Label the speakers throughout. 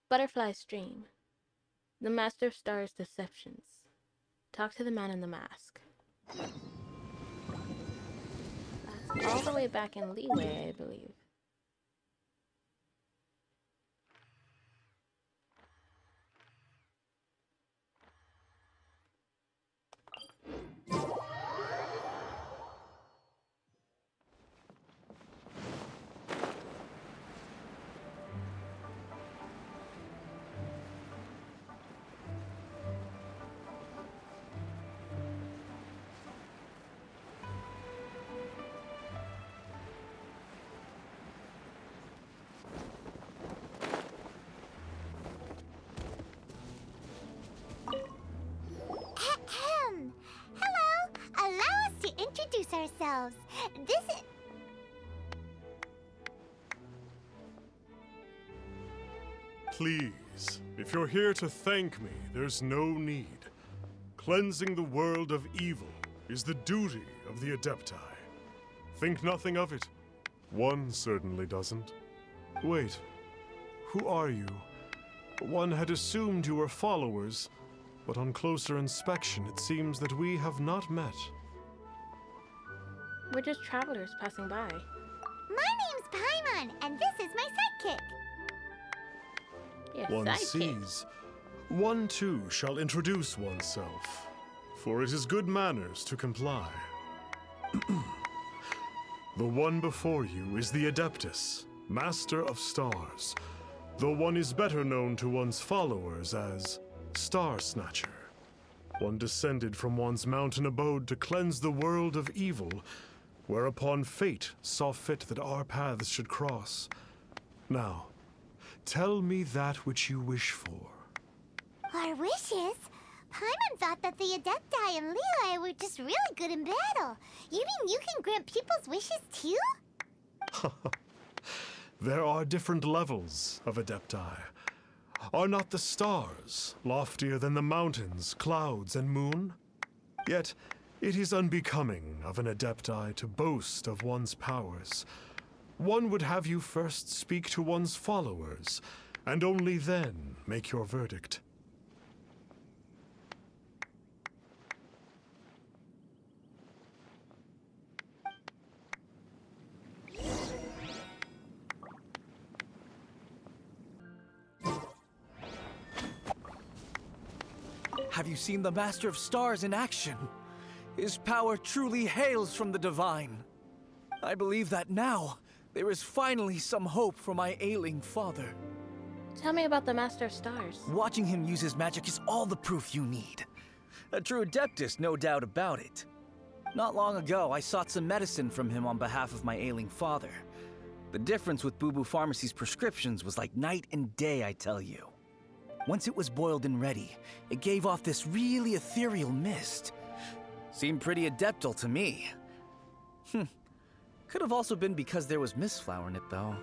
Speaker 1: Butterfly Stream. The Master of Stars Deceptions. Talk to the man in the mask. That's all the way back in Leeway, I believe.
Speaker 2: Hello! Allow us to introduce ourselves. This is...
Speaker 3: Please, if you're here to thank me, there's no need. Cleansing the world of evil is the duty of the Adepti. Think nothing of it. One certainly doesn't. Wait, who are you? One had assumed you were followers, but on closer inspection, it seems that we have not met.
Speaker 1: We're just travelers passing by.
Speaker 2: My name's Paimon, and this is my sidekick.
Speaker 1: Yes,
Speaker 3: One
Speaker 1: sidekick.
Speaker 3: sees. One too shall introduce oneself, for it is good manners to comply. The one before you is the Adeptus, Master of Stars. Though one is better known to one's followers as Star Snatcher. One descended from one's mountain abode to cleanse the world of evil, whereupon fate saw fit that our paths should cross. Now, tell me that which you wish for.
Speaker 2: Our wishes? Paimon thought that the Adepti and Leela were just really good in battle. You mean you can grant people's wishes too?
Speaker 3: There are different levels of Adepti. Are not the stars loftier than the mountains, clouds, and moon? Yet, it is unbecoming of an Adepti to boast of one's powers. One would have you first speak to one's followers, and only then make your verdict.
Speaker 4: Have you seen the Master of Stars in action? His power truly hails from the divine. I believe that now, there is finally some hope for my ailing father.
Speaker 1: Tell me about the Master of Stars.
Speaker 4: Watching him use his magic is all the proof you need. A true Adeptus, no doubt about it. Not long ago, I sought some medicine from him on behalf of my ailing father. The difference with Boo Boo Pharmacy's prescriptions was like night and day, I tell you. Once it was boiled and ready, it gave off this really ethereal mist. Seemed pretty adeptal to me. Could have also been because there was mistflower in it, though.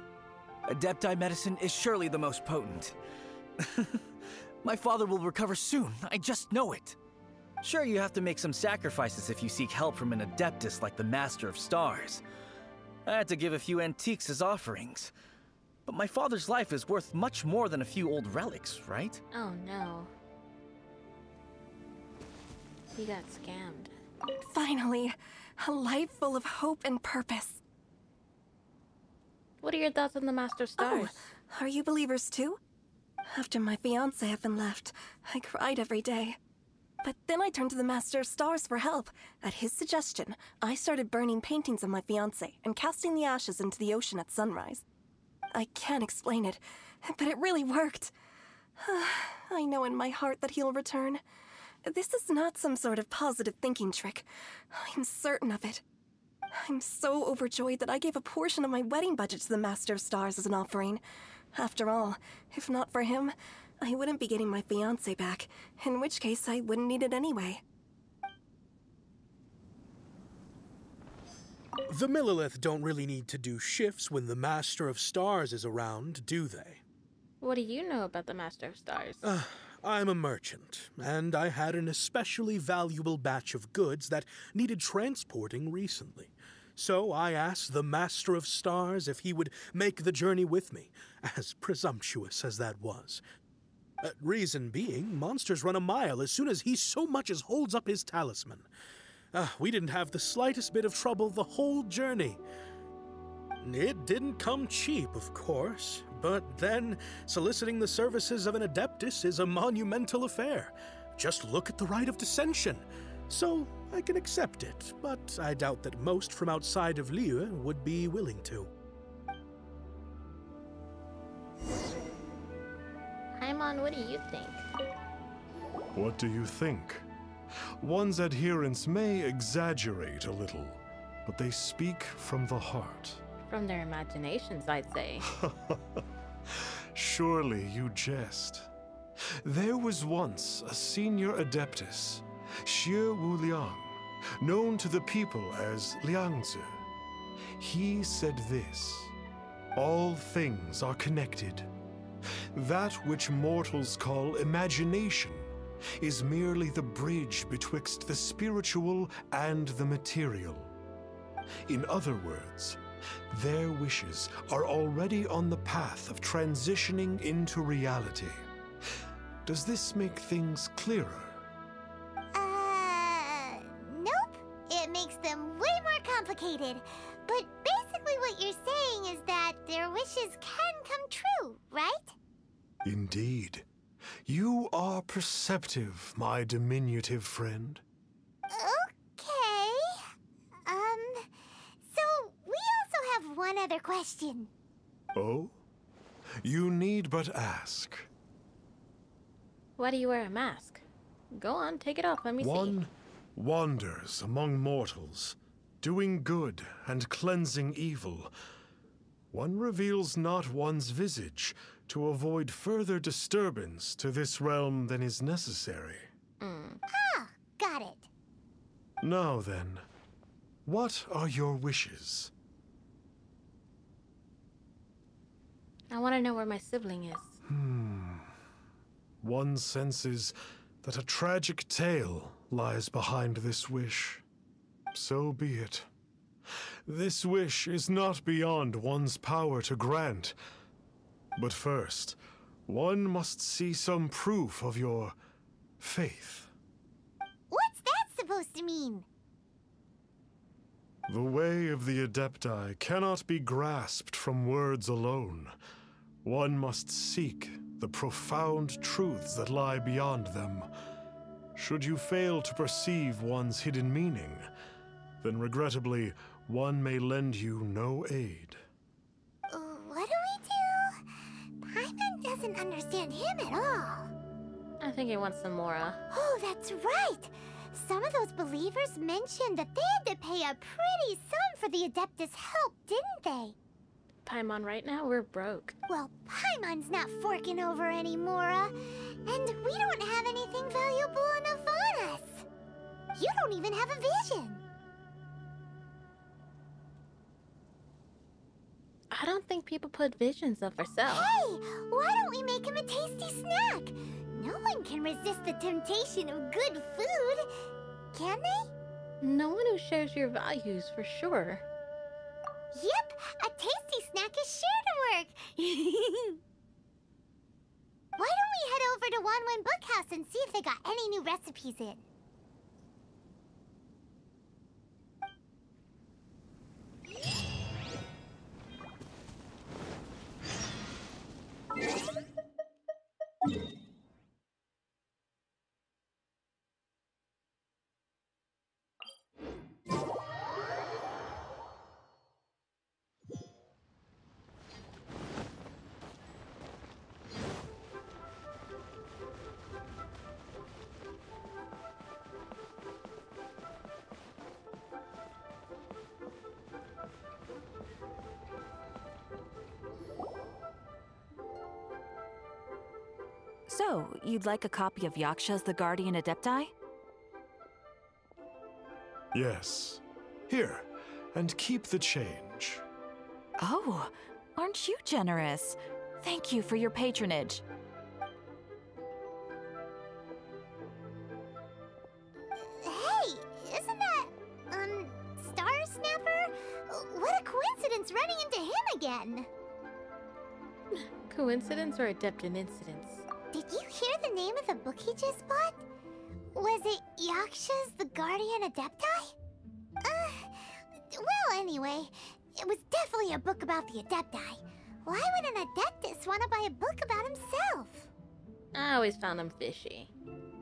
Speaker 4: Adepti medicine is surely the most potent. My father will recover soon, I just know it. Sure, you have to make some sacrifices if you seek help from an Adeptus like the Master of Stars. I had to give a few antiques as offerings. But my father's life is worth much more than a few old relics, right?
Speaker 1: Oh no. He got scammed.
Speaker 5: Finally, a life full of hope and purpose.
Speaker 1: What are your thoughts on the Master of Stars?
Speaker 5: Oh, are you believers too? After my fiancé had been left, I cried every day. But then I turned to the Master of Stars for help. At his suggestion, I started burning paintings of my fiancé and casting the ashes into the ocean at sunrise. I can't explain it, but it really worked. I know in my heart that he'll return. This is not some sort of positive thinking trick. I'm certain of it. I'm so overjoyed that I gave a portion of my wedding budget to the Master of Stars as an offering. After all, if not for him, I wouldn't be getting my fiancé back, in which case I wouldn't need it anyway.
Speaker 6: The Millilith don't really need to do shifts when the Master of Stars is around, do they?
Speaker 1: What do you know about the Master of Stars?
Speaker 6: I'm a merchant, and I had an especially valuable batch of goods that needed transporting recently. So I asked the Master of Stars if he would make the journey with me, as presumptuous as that was. Reason being, monsters run a mile as soon as he so much as holds up his talisman. We didn't have the slightest bit of trouble the whole journey. It didn't come cheap, of course, but then soliciting the services of an Adeptus is a monumental affair. Just look at the Rite of Dissension. So I can accept it, but I doubt that most from outside of Liyue would be willing to.
Speaker 1: Paimon, what do you think?
Speaker 3: What do you think? One's adherents may exaggerate a little, but they speak from the heart.
Speaker 1: From their imaginations, I'd say.
Speaker 3: Surely you jest. There was once a senior Adeptus, Xie Wuliang, known to the people as Liangzi. He said this: all things are connected. That which mortals call imagination is merely the bridge betwixt the spiritual and the material. In other words, their wishes are already on the path of transitioning into reality. Does this make things clearer?
Speaker 2: Nope. It makes them way more complicated. But basically what you're saying is that their wishes can come true, right?
Speaker 3: Indeed. You are perceptive, my diminutive friend.
Speaker 2: Okay. So we also have one other question.
Speaker 3: Oh? You need but ask.
Speaker 1: Why do you wear a mask? Go on, take it off, let me see.
Speaker 3: One wanders among mortals, doing good and cleansing evil. One reveals not one's visage to avoid further disturbance to this realm than is necessary.
Speaker 2: Ah, got it.
Speaker 3: Now then, what are your wishes?
Speaker 1: I want to know where my sibling is.
Speaker 3: One senses that a tragic tale lies behind this wish. So be it. This wish is not beyond one's power to grant. But first, one must see some proof of your faith.
Speaker 2: What's that supposed to mean?
Speaker 3: The way of the Adepti cannot be grasped from words alone. One must seek the profound truths that lie beyond them. Should you fail to perceive one's hidden meaning, then regrettably, one may lend you no aid.
Speaker 2: What do we do? Paimon doesn't understand him at all.
Speaker 1: I think he wants some more.
Speaker 2: Oh, that's right! Some of those believers mentioned that they had to pay a pretty sum for the Adeptus' help, didn't they?
Speaker 1: Paimon, right now we're broke.
Speaker 2: Well, Paimon's not forking over any Mora, and we don't have anything valuable enough on us. You don't even have a vision.
Speaker 1: I don't think people put visions up for sale.
Speaker 2: Hey, why don't we make him a tasty snack? No one can resist the temptation of good food, can they?
Speaker 1: No one who shares your values, for sure.
Speaker 2: Yep, a tasty snack is sure to work. Why don't we head over to Wanwen Bookhouse and see if they got any new recipes in?
Speaker 7: So, you'd like a copy of Yaksha's The Guardian Adepti?
Speaker 3: Yes. Here, and keep the change.
Speaker 7: Oh, aren't you generous? Thank you for your patronage.
Speaker 2: Hey, isn't that, Star Snapper?
Speaker 1: Incidents or Adeptan incidents?
Speaker 2: Did you hear the name of the book he just bought? Was it Yaksha's The Guardian Adepti? Well, anyway, it was definitely a book about the Adepti. Why would an Adeptus want to buy a book about himself?
Speaker 1: I always found him fishy.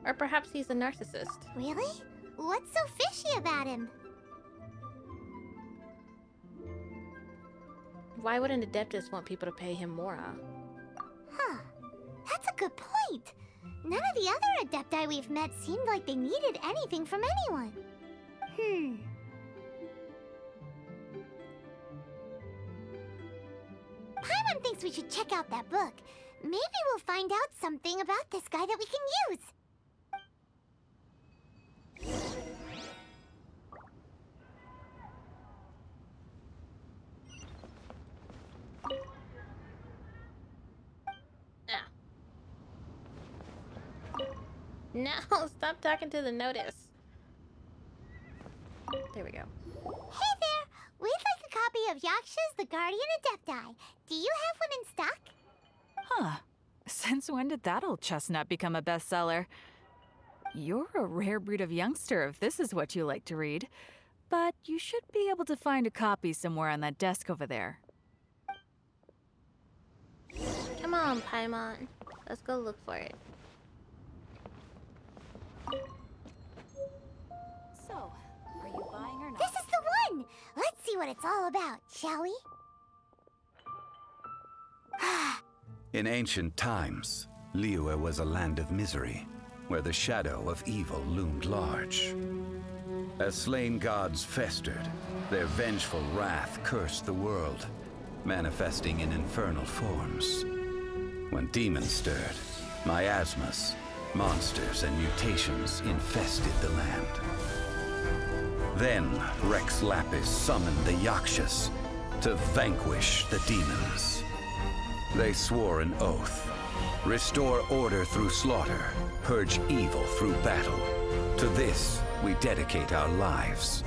Speaker 1: Or perhaps he's a narcissist.
Speaker 2: Really? What's so fishy about him?
Speaker 1: Why would an Adeptus want people to pay him more?
Speaker 2: Huh. That's a good point. None of the other Adepti we've met seemed like they needed anything from anyone. Paimon thinks we should check out that book. Maybe we'll find out something about this guy that we can use.
Speaker 1: No, stop talking to the notice. There we go.
Speaker 2: Hey there! We'd like a copy of Yaksha's The Guardian Adepti. Do you have one in stock?
Speaker 7: Huh. Since when did that old chestnut become a bestseller? You're a rare breed of youngster if this is what you like to read. But you should be able to find a copy somewhere on that desk over there.
Speaker 1: Come on, Paimon. Let's go look for it.
Speaker 7: So, are you buying or not?
Speaker 2: This is the one! Let's see what it's all about, shall we?
Speaker 8: In ancient times, Liyue was a land of misery, where the shadow of evil loomed large. As slain gods festered, their vengeful wrath cursed the world, manifesting in infernal forms. When demons stirred, miasmas, monsters and mutations infested the land. Then Rex Lapis summoned the Yakshas to vanquish the demons. They swore an oath: restore order through slaughter, purge evil through battle. To this, we dedicate our lives.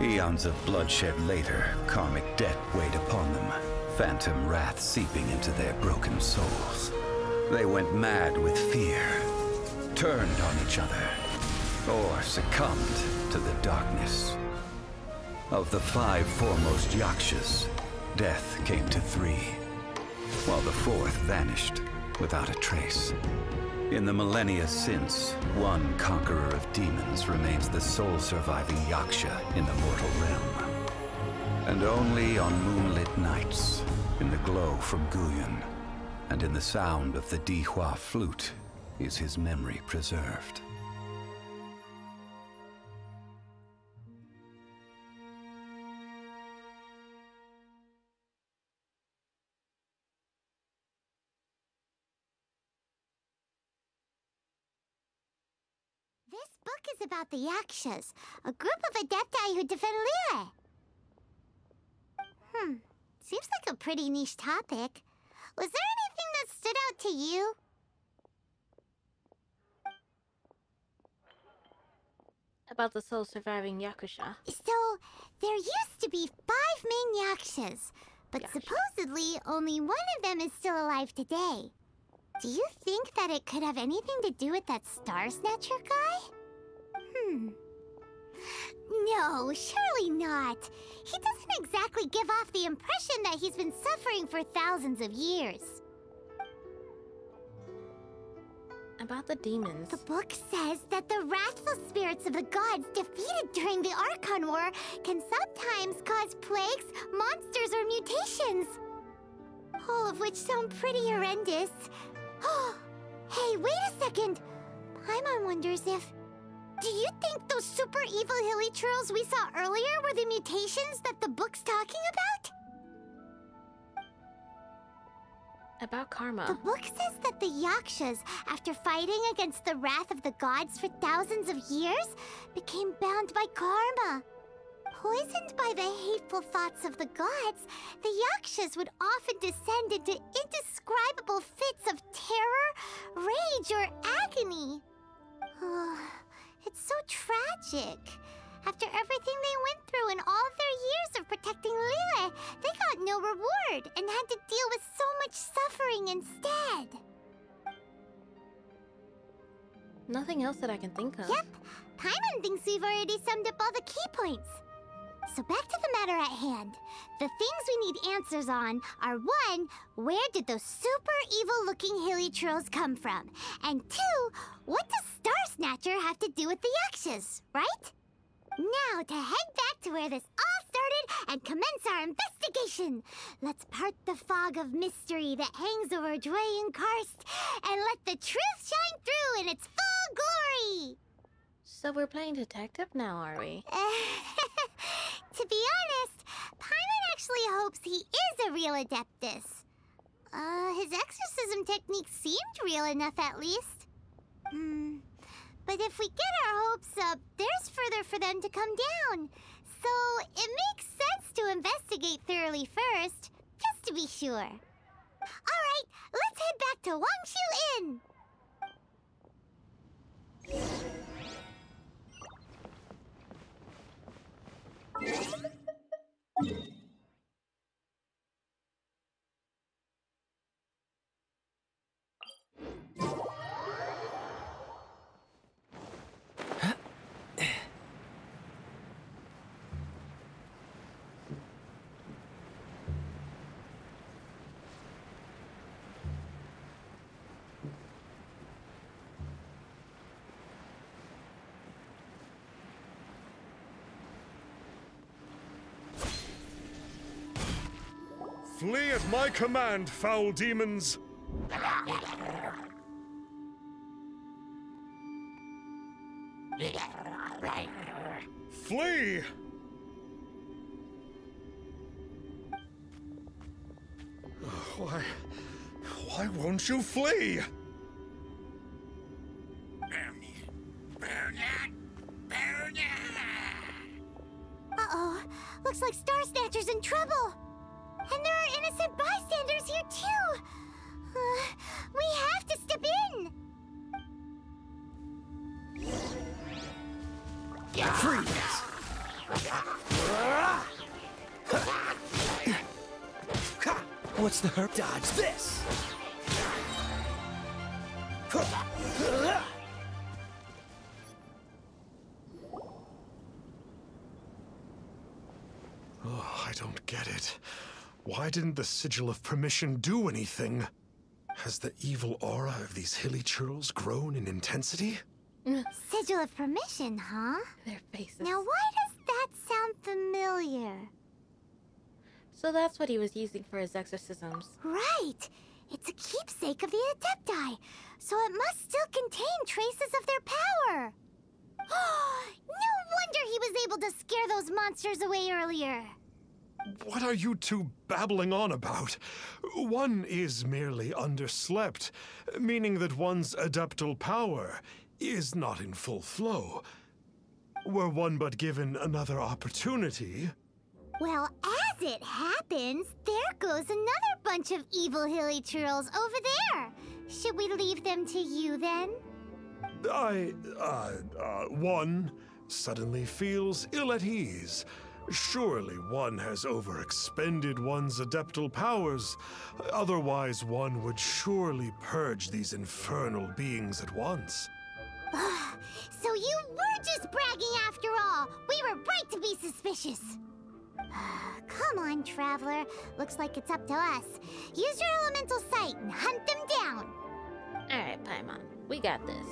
Speaker 8: Eons of bloodshed later, karmic debt weighed upon them, phantom wrath seeping into their broken souls. They went mad with fear, turned on each other, or succumbed to the darkness. Of the 5 foremost Yakshas, death came to 3, while the 4th vanished without a trace. In the millennia since, one conqueror of demons remains the sole surviving Yaksha in the mortal realm. And only on moonlit nights, in the glow from Guyon, and in the sound of the Dihua flute, is his memory preserved.
Speaker 2: This book is about the Yakshas, a group of Adepti who defend Liyue. Seems like a pretty niche topic. Was there anything that stood out to you?
Speaker 1: About the sole surviving Yakusha.
Speaker 2: So, there used to be 5 main Yakshas, but supposedly only one of them is still alive today. Do you think that it could have anything to do with that Star Snatcher guy? No, surely not. He doesn't exactly give off the impression that he's been suffering for thousands of years.
Speaker 1: About the demons.
Speaker 2: The book says that the wrathful spirits of the gods defeated during the Archon War can sometimes cause plagues, monsters, or mutations. All of which sound pretty horrendous. Hey, wait a second! Paimon wonders if... Do you think those super evil hilly churls we saw earlier were the mutations that the book's talking about?
Speaker 1: About karma.
Speaker 2: The book says that the Yakshas, after fighting against the wrath of the gods for thousands of years, became bound by karma. Poisoned by the hateful thoughts of the gods, the Yakshas would often descend into indescribable fits of terror, rage, or agony. It's so tragic. After everything they went through in all their years of protecting Liyue, they got no reward and had to deal with so much suffering instead.
Speaker 1: Nothing else that I can think of.
Speaker 2: Yep, Paimon thinks we've already summed up all the key points. So back to the matter at hand. The things we need answers on are 1, where did those super evil-looking hilly trolls come from? And 2, what does Star Snatcher have to do with the Yakshas, right? Now to head back to where this all started and commence our investigation. Let's part the fog of mystery that hangs over Dwayne Karst and let the truth shine through in its full glory.
Speaker 1: So we're playing detective now, are we?
Speaker 2: To be honest, Paimon actually hopes he is a real Adeptus. His exorcism technique seemed real enough at least. But if we get our hopes up, there's further for them to come down. So it makes sense to investigate thoroughly first, just to be sure. Alright, let's head back to Wangshu Inn!
Speaker 3: Flee at my command, foul demons! Flee! Why won't you flee?
Speaker 2: Uh-oh, looks like Star Snatcher's in trouble. And there are innocent bystanders here, too! We have to step in!
Speaker 4: Freeze! What's the hurt? Dodge this!
Speaker 3: Oh, I don't get it. Why didn't the Sigil of Permission do anything? Has the evil aura of these hilly churls grown in intensity?
Speaker 2: Sigil of Permission, huh?
Speaker 1: Their faces.
Speaker 2: Now why does that sound familiar?
Speaker 1: So that's what he was using for his exorcisms.
Speaker 2: Right! It's a keepsake of the Adepti, so it must still contain traces of their power! No wonder he was able to scare those monsters away earlier!
Speaker 3: What are you two babbling on about? One is merely underslept, meaning that one's adeptal power is not in full flow. Were one but given another opportunity...
Speaker 2: Well, as it happens, there goes another bunch of evil hilly churls over there. Should we leave them to you, then?
Speaker 3: One suddenly feels ill at ease. Surely one has overexpended one's adeptal powers. Otherwise, one would surely purge these infernal beings at once.
Speaker 2: So you were just bragging after all! We were right to be suspicious! Come on, Traveler. Looks like it's up to us. Use your elemental sight and hunt them down!
Speaker 1: Alright, Paimon. We got this.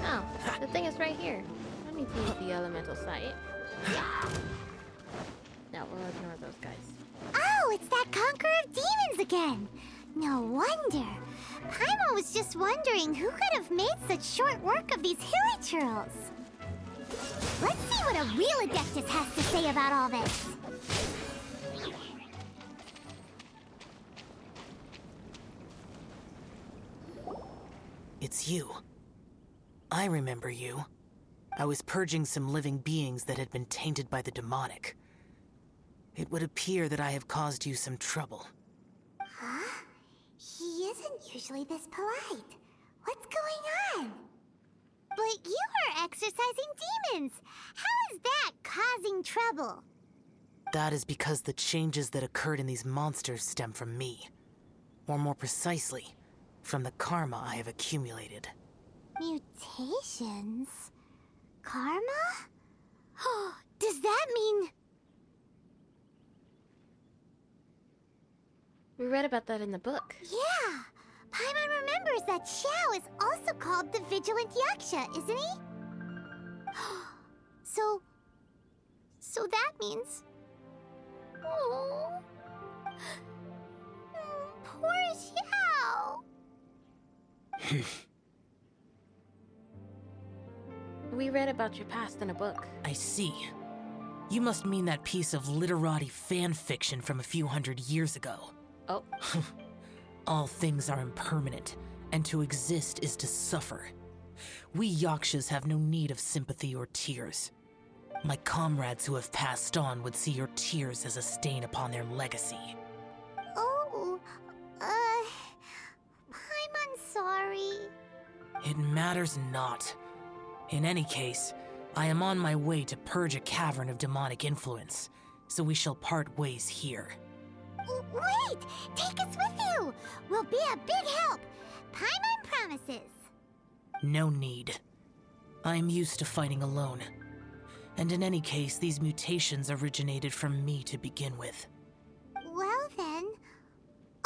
Speaker 1: Oh, the thing is right here. I need to use the elemental sight. No, we'll ignore those guys.
Speaker 2: Oh, it's that Conqueror of Demons again! No wonder. Paimon was just wondering who could have made such short work of these hilly churls. Let's see what a real Adeptus has to say about all this.
Speaker 9: It's you. I remember you. I was purging some living beings that had been tainted by the demonic. It would appear that I have caused you some trouble.
Speaker 2: Huh? He isn't usually this polite. What's going on? But you are exorcising demons! How is that causing trouble?
Speaker 9: That is because the changes that occurred in these monsters stem from me. Or more precisely, from the karma I have accumulated.
Speaker 2: Mutations? Karma? Does that mean...
Speaker 1: We read about that in the book.
Speaker 2: Yeah! Paimon remembers that Xiao is also called the Vigilant Yaksha, isn't he? So that means... Oh... Poor Xiao!
Speaker 1: We read about your past in a book.
Speaker 9: I see. You must mean that piece of literati fan fiction from a few hundred years ago.
Speaker 1: Oh.
Speaker 9: All things are impermanent, and to exist is to suffer. We Yakshas have no need of sympathy or tears. My comrades who have passed on would see your tears as a stain upon their legacy.
Speaker 2: Oh, I'm sorry.
Speaker 9: It matters not. In any case, I am on my way to purge a cavern of demonic influence, so we shall part ways here.
Speaker 2: Wait! Take us with you! We'll be a big help! Paimon promises!
Speaker 9: No need. I am used to fighting alone. And in any case, these mutations originated from me to begin with.
Speaker 2: Well then...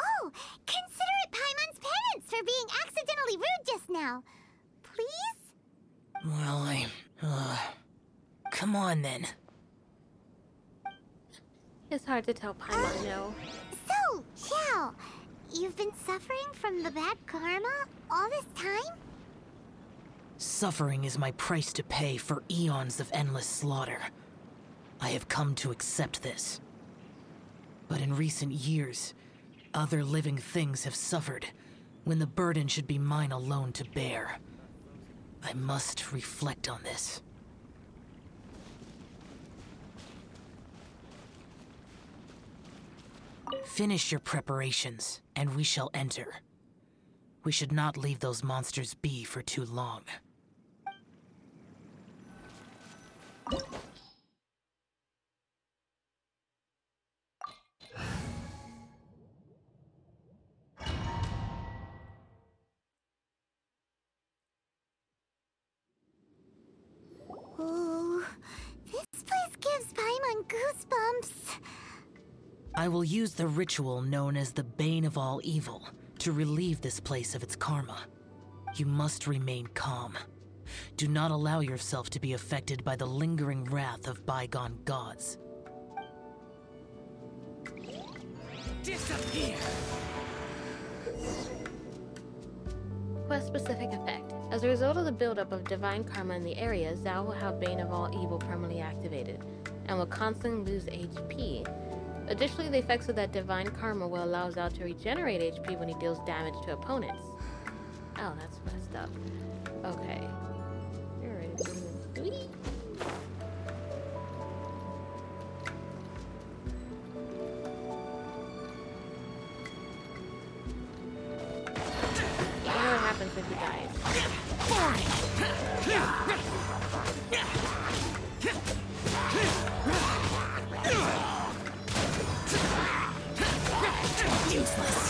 Speaker 2: Oh! Consider it Paimon's penance for being accidentally rude just now. Please?
Speaker 9: Well, come on then.
Speaker 1: It's hard to tell Paimon no.
Speaker 2: So, Xiao, you've been suffering from the bad karma all this time?
Speaker 9: Suffering is my price to pay for eons of endless slaughter. I have come to accept this. But in recent years, other living things have suffered, when the burden should be mine alone to bear. I must reflect on this. Finish your preparations, and we shall enter. We should not leave those monsters be for too long.
Speaker 2: Oh, this place gives Paimon goosebumps.
Speaker 9: I will use the ritual known as the Bane of All Evil to relieve this place of its karma. You must remain calm. Do not allow yourself to be affected by the lingering wrath of bygone gods.
Speaker 4: Disappear!
Speaker 1: Quest-specific effect. As a result of the buildup of divine karma in the area, Zhao will have Bane of All Evil permanently activated, and will constantly lose HP. Additionally, the effects of that divine karma will allow Zhao to regenerate HP when he deals damage to opponents. Oh, that's messed up. Okay. You're ready to do it. I wonder what happens if he dies.
Speaker 9: Useless.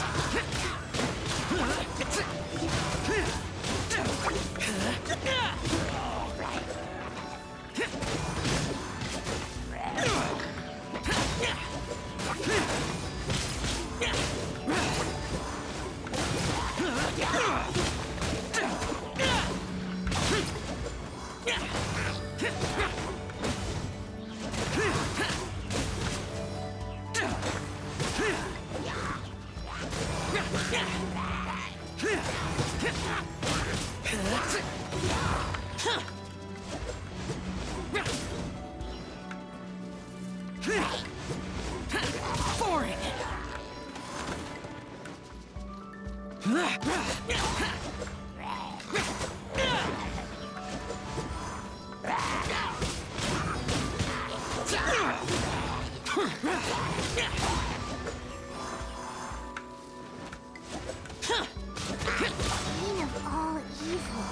Speaker 2: Bane of all evil.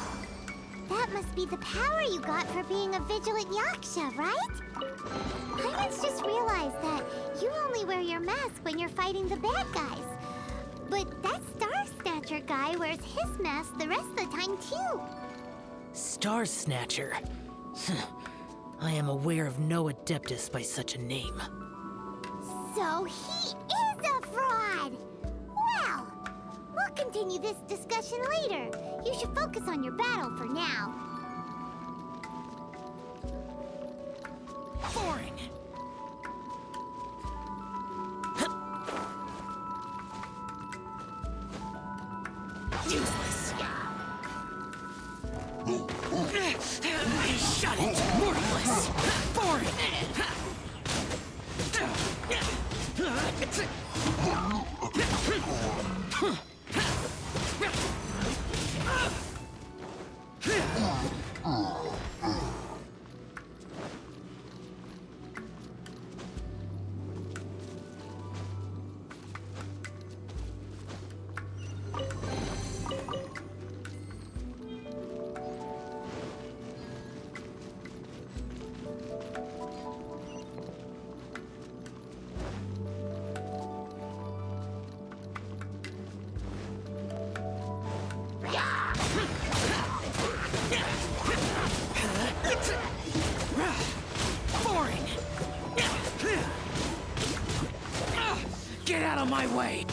Speaker 2: That must be the power you got for being a vigilant Yaksha, right? Paimons just realized that you only wear your mask when you're fighting the bad guys. But that Star Snatcher guy wears his mask the rest of the time, too.
Speaker 9: Star Snatcher? I am aware of no Adeptus by such a name.
Speaker 2: So he is a fraud! Well, we'll continue this discussion later. You should focus on your battle for now.
Speaker 9: Boring! Useless! Shut it! Worthless! Boring! Get out of my way!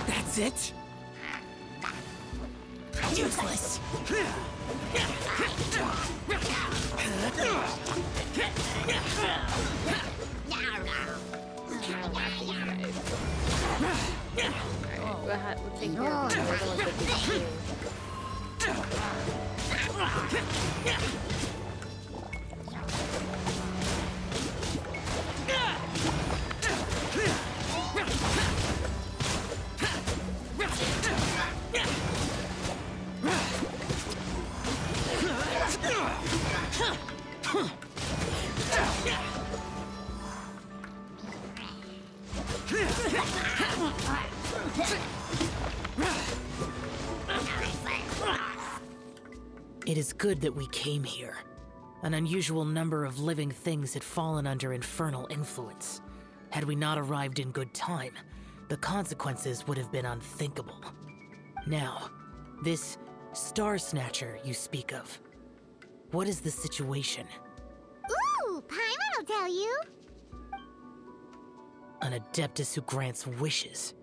Speaker 9: That's it? Useless!
Speaker 1: We'll take care of the ones that we do.
Speaker 9: It is good that we came here. An unusual number of living things had fallen under infernal influence. Had we not arrived in good time, the consequences would have been unthinkable. Now, this Star Snatcher you speak of, what is the situation?
Speaker 2: Ooh, Paimon will tell you.
Speaker 9: An Adeptus who grants wishes.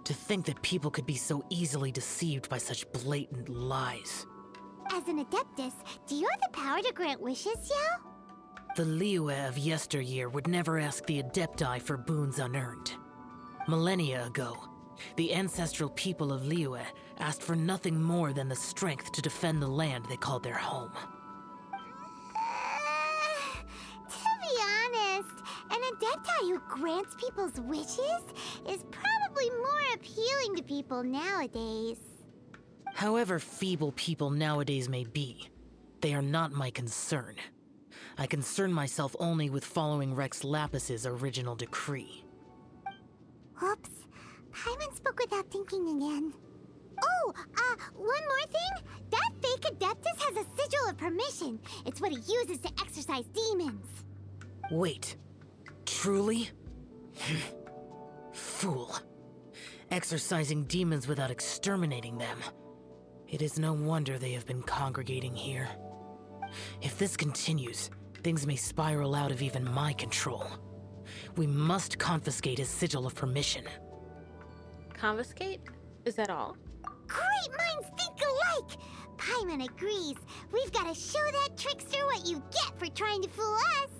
Speaker 9: To think that people could be so easily deceived by such blatant lies.
Speaker 2: As an Adeptus, do you have the power to grant wishes, Yao?
Speaker 9: The Liyue of yesteryear would never ask the Adepti for boons unearned. Millennia ago, the ancestral people of Liyue asked for nothing more than the strength to defend the land they called their home.
Speaker 2: To be honest, an Adepti who grants people's wishes is probably more appealing to people nowadays.
Speaker 9: However feeble people nowadays may be, they are not my concern. I concern myself only with following Rex Lapis's original decree.
Speaker 2: Oops. Paimon spoke without thinking again. Oh, one more thing. That fake Adeptus has a sigil of permission. It's what he uses to exorcise demons.
Speaker 9: Wait. Truly? Fool. Exorcising demons without exterminating them. It is no wonder they have been congregating here. If this continues, things may spiral out of even my control. We must confiscate his sigil of permission.
Speaker 1: Confiscate? Is that all?
Speaker 2: Great minds think alike! Paimon agrees. We've got to show that trickster what you get for trying to fool us.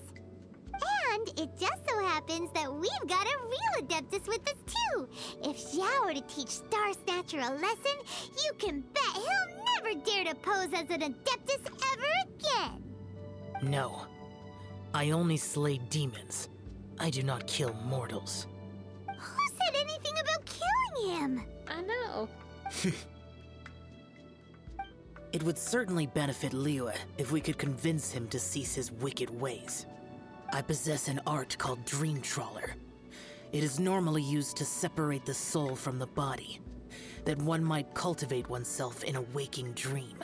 Speaker 2: And it just so happens that we've got a real Adeptus with us too. If Xiao were to teach Star Snatcher a lesson, you can bet he'll never dare to pose as an Adeptus ever again.
Speaker 9: No. I only slay demons. I do not kill mortals.
Speaker 2: Who said anything about killing him?
Speaker 1: I know.
Speaker 9: It would certainly benefit Liyue if we could convince him to cease his wicked ways. I possess an art called Dream Trawler. It is normally used to separate the soul from the body, that one might cultivate oneself in a waking dream.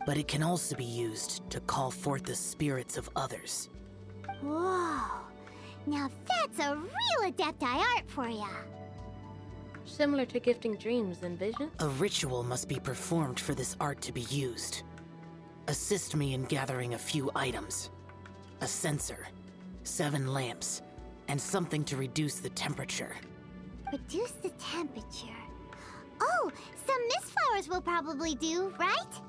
Speaker 9: But it can also be used to call forth the spirits of others.
Speaker 2: Whoa. Now that's a real Adepti art for ya.
Speaker 1: Similar to gifting dreams and visions?
Speaker 9: A ritual must be performed for this art to be used. Assist me in gathering a few items. A censer, 7 lamps, and something to reduce the temperature.
Speaker 2: Reduce the temperature. Oh, some mist flowers will probably do, right?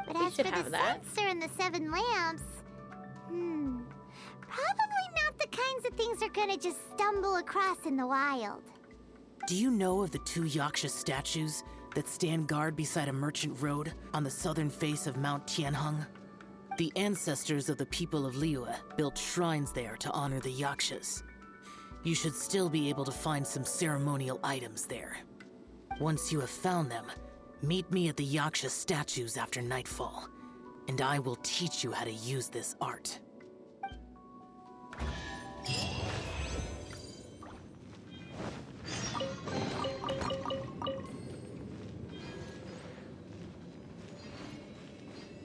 Speaker 2: But
Speaker 1: We
Speaker 2: as
Speaker 1: should
Speaker 2: for
Speaker 1: have
Speaker 2: the
Speaker 1: that.
Speaker 2: censer and the 7 lamps, probably not the kinds of things they're gonna just stumble across in the wild.
Speaker 9: Do you know of the 2 Yaksha statues that stand guard beside a merchant road on the southern face of Mount Tianheng? The ancestors of the people of Liyue built shrines there to honor the Yakshas. You should still be able to find some ceremonial items there. Once you have found them, meet me at the Yaksha statues after nightfall, and I will teach you how to use this art.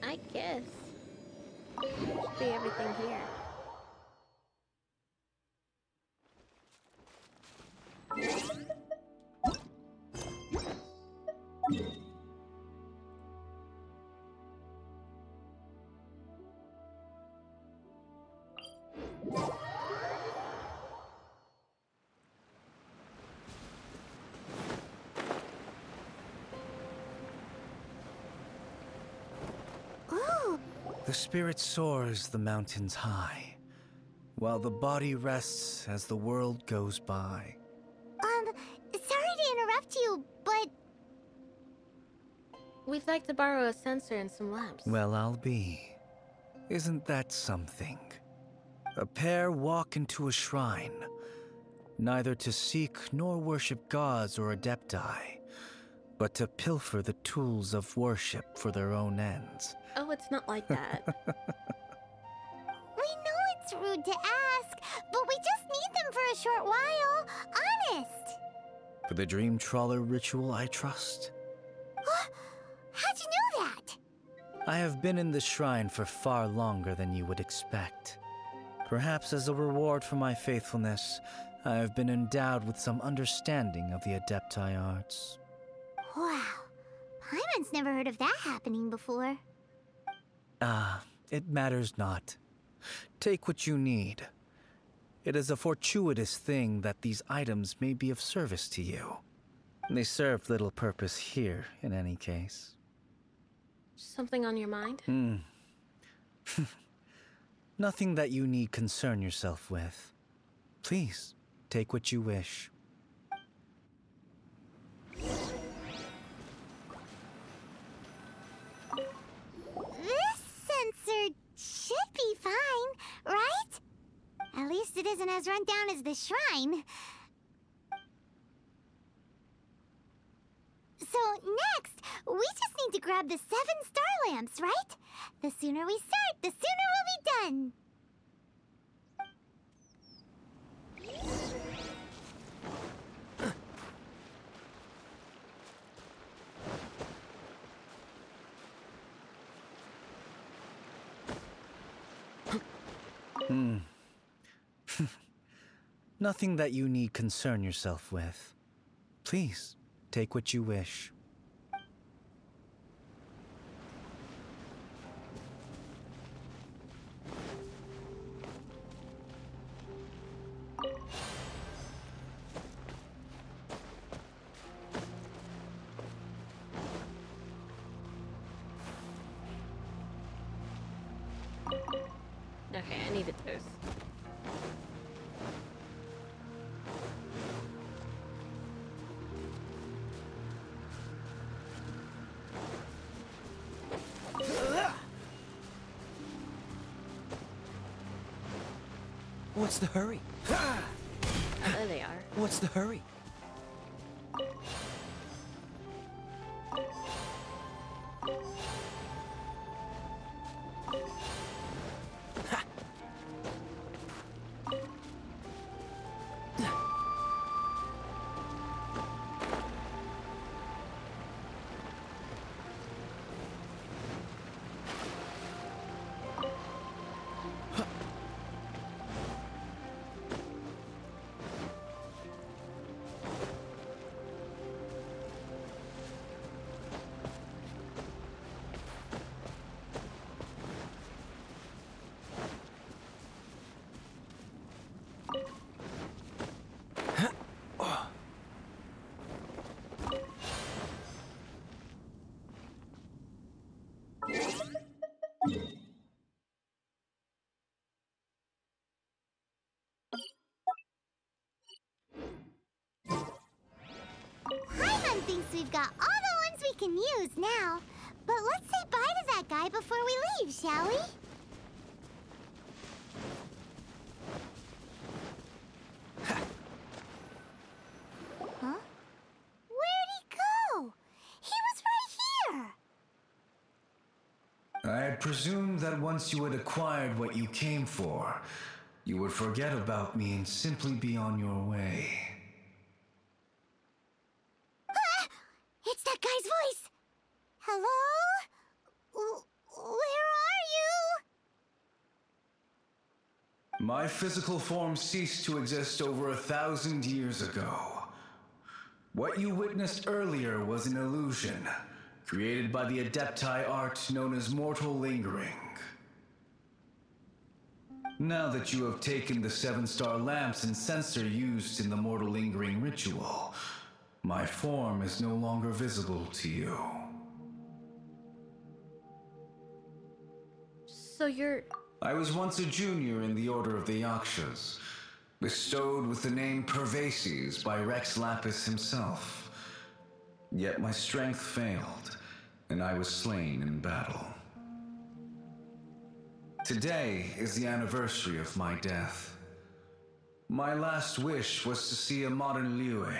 Speaker 1: I guess. Should be everything here.
Speaker 2: Ooh,
Speaker 4: The spirit soars the mountains high, while the body rests as the world goes by.
Speaker 2: sorry to interrupt you, but
Speaker 1: We'd like to borrow a censer and some lamps.
Speaker 4: Well, I'll be. Isn't that something? A pair walk into a shrine, neither to seek nor worship gods or adepti, but to pilfer the tools of worship for their own ends.
Speaker 1: Oh, it's not like that.
Speaker 2: we know it's rude to ask, but we just need them for a short while. Honest.
Speaker 4: For the Dream Trawler ritual, I trust.
Speaker 2: How'd you know that?
Speaker 4: I have been in the shrine for far longer than you would expect. Perhaps as a reward for my faithfulness, I have been endowed with some understanding of the adepti arts.
Speaker 2: Wow. Paimon's never heard of that happening before.
Speaker 4: It matters not. Take what you need. It is a fortuitous thing that these items may be of service to you. They serve little purpose here, in any case.
Speaker 1: Something on your mind?
Speaker 4: Nothing that you need concern yourself with. Please, take what you wish.
Speaker 2: This sensor should be fine, right? At least it isn't as run down as the shrine. So next, we just need to grab the 7 star lamps, right? The sooner we start, the sooner we'll be done.
Speaker 4: Nothing that you need concern yourself with. Please, take what you wish.
Speaker 1: Okay, I needed those.
Speaker 4: What's the hurry?
Speaker 1: There they are.
Speaker 4: What's the hurry?
Speaker 2: Paimon thinks we've got all the ones we can use now. But let's say bye to that guy before we leave, shall we? Huh? Where'd he go? He was right here!
Speaker 10: I had presumed that once you had acquired what you came for, you would forget about me and simply be on your way.
Speaker 2: Ah! It's that guy's voice! Hello? Where are you?
Speaker 10: My physical form ceased to exist over 1,000 years ago. What you witnessed earlier was an illusion, created by the Adepti art known as mortal lingering. Now that you have taken the 7-star lamps and censer used in the mortal lingering ritual, my form is no longer visible to you.
Speaker 1: So you're...
Speaker 10: I was once a junior in the Order of the Yakshas, bestowed with the name Pervases by Rex Lapis himself. Yet my strength failed, and I was slain in battle. Today is the anniversary of my death. My last wish was to see a modern Liyue,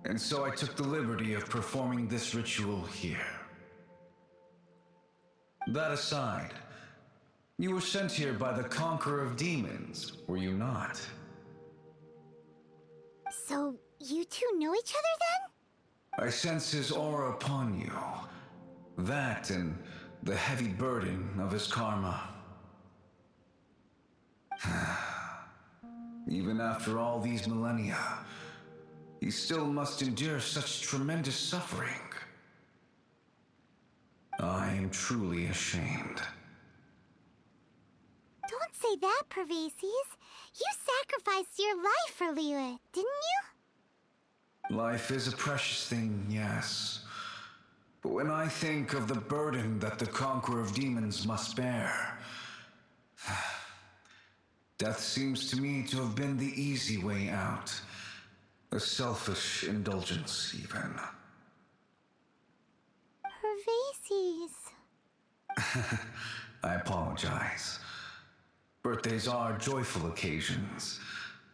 Speaker 10: and so I took the liberty of performing this ritual here. That aside, you were sent here by the Conqueror of Demons, were you not?
Speaker 2: So, you two know each other then?
Speaker 10: I sense his aura upon you. That and the heavy burden of his karma. Even after all these millennia, he still must endure such tremendous suffering. I am truly ashamed.
Speaker 2: Don't say that, Pervases. You sacrificed your life for Liyue, didn't you?
Speaker 10: Life is a precious thing, yes. But when I think of the burden that the Conqueror of Demons must bear, death seems to me to have been the easy way out. A selfish indulgence, even.
Speaker 2: Pervases.
Speaker 10: I apologize. Birthdays are joyful occasions,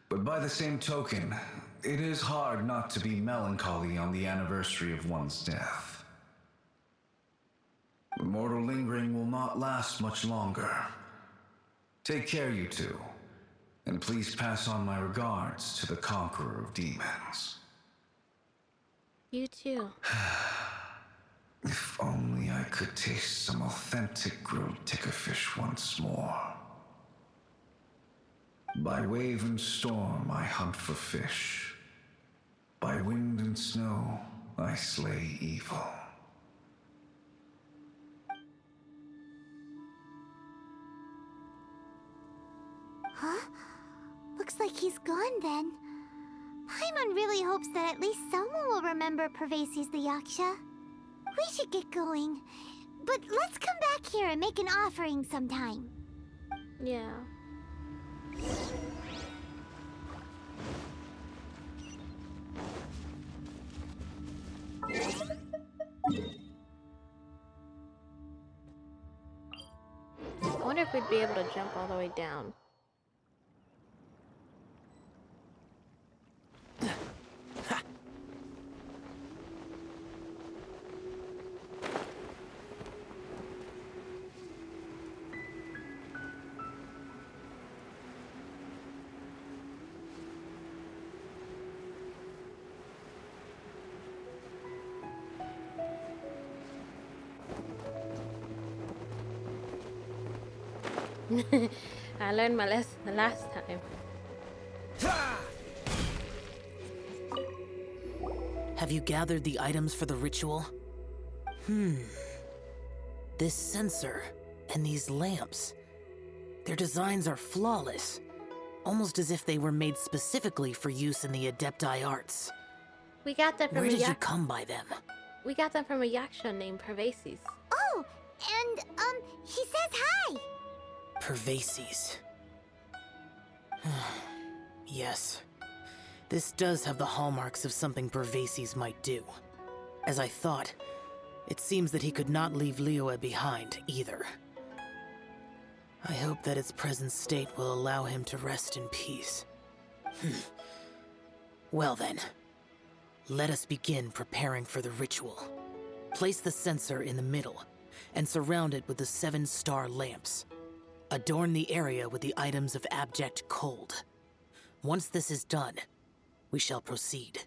Speaker 10: but by the same token, it is hard not to be melancholy on the anniversary of one's death. The mortal lingering will not last much longer. Take care, you two, and please pass on my regards to the Conqueror of Demons.
Speaker 1: You too.
Speaker 10: If only I could taste some authentic grilled tickerfish once more. By wave and storm I hunt for fish. By wind and snow I slay evil.
Speaker 2: Huh? Looks like he's gone then. Paimon really hopes that at least someone will remember Pervases the Yaksha. We should get going. But let's come back here and make an offering sometime.
Speaker 1: Yeah. I wonder if we'd be able to jump all the way down. I learned my lesson the last time.
Speaker 9: Have you gathered the items for the ritual? This sensor and these lamps. Their designs are flawless, almost as if they were made specifically for use in the Adepti arts.
Speaker 1: We got that from
Speaker 9: Where did you come by them?
Speaker 1: We got that from a yaksha named Pervases.
Speaker 2: Oh, and, he says hi!
Speaker 9: Pervases. Yes. This does have the hallmarks of something Pervases might do. As I thought, it seems that he could not leave Liyue behind, either. I hope that its present state will allow him to rest in peace. Well then, let us begin preparing for the ritual. Place the censer in the middle, and surround it with the 7-star lamps. Adorn the area with the items of abject cold. Once this is done, we shall proceed.